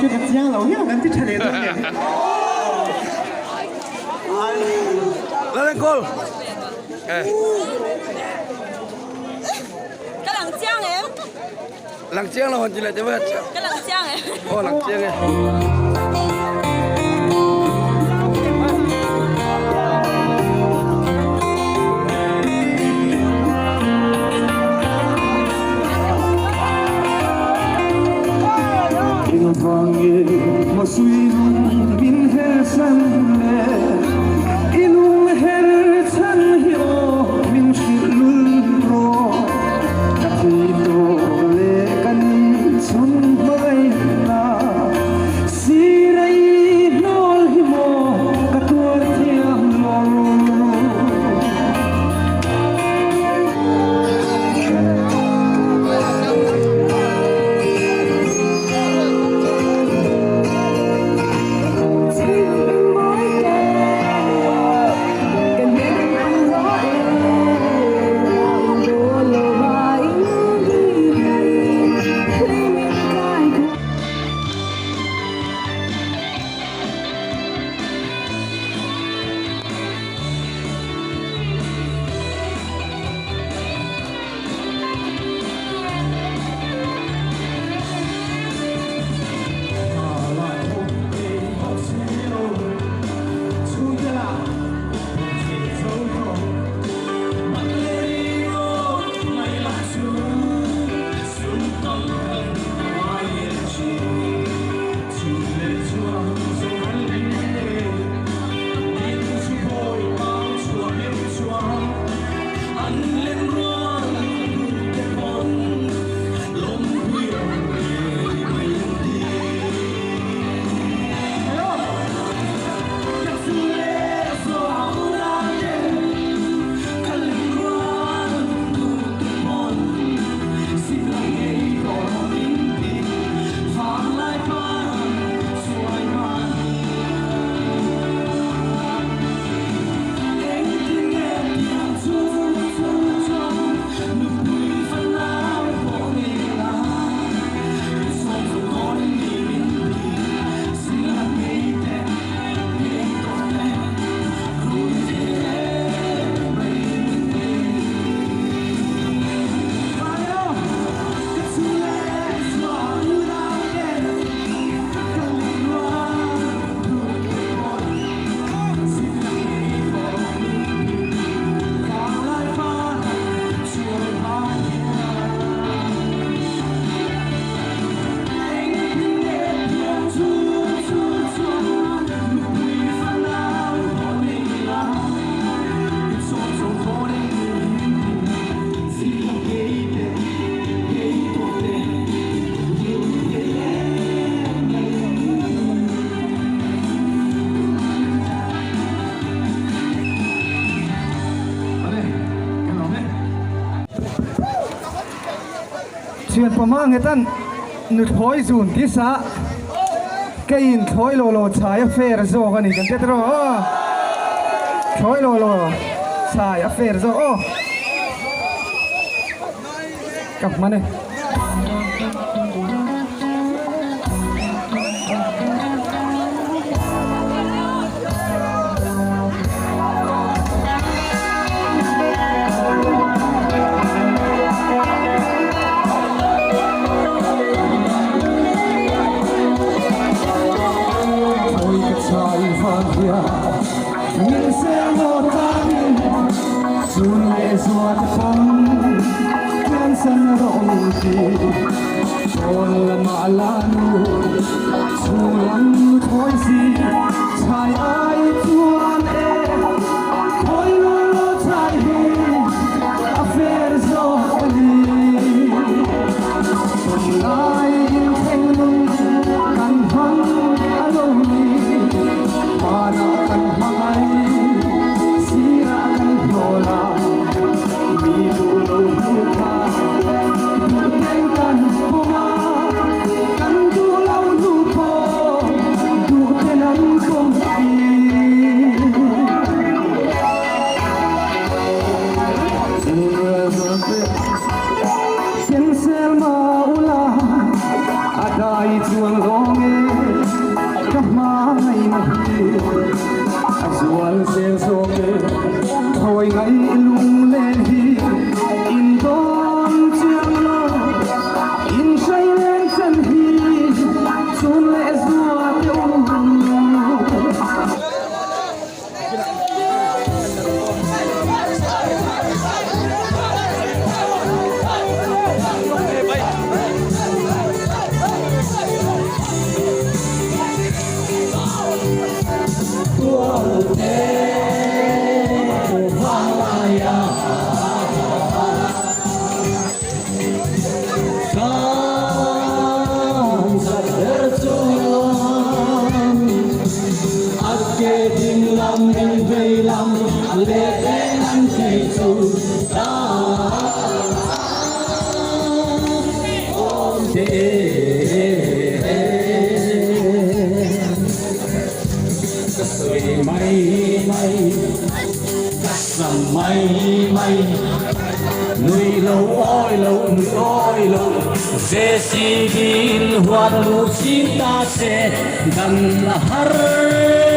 这个家老样，咱这车里头呢。来，Cole. Cái lằng chiang em. Lằng chiang là hoàn chỉ là chứ vậy. Cái lằng chiang em. Ô, lằng chiang này. Mà suy bin her san le inung her san hiyo min shilul ro katito le kan sun bay na sirai nol himo katur thiam lo chuyện của mang người ta nút thối dùn tí xã cái in thối lô lô trái phê rồi cái này chẳng biết rồi thối lô lô trái phê rồi cặp mắt này nhìn xem một tháng xuân lệ ruột phong cơn sân rộng thì còn là mạ la nụ dù lắm thôi gì trái ai tuan e thôi lo trái hi affair rồi nuôi lâu ôi lâu về xin hoàn lưu xin ta sẽ gần là har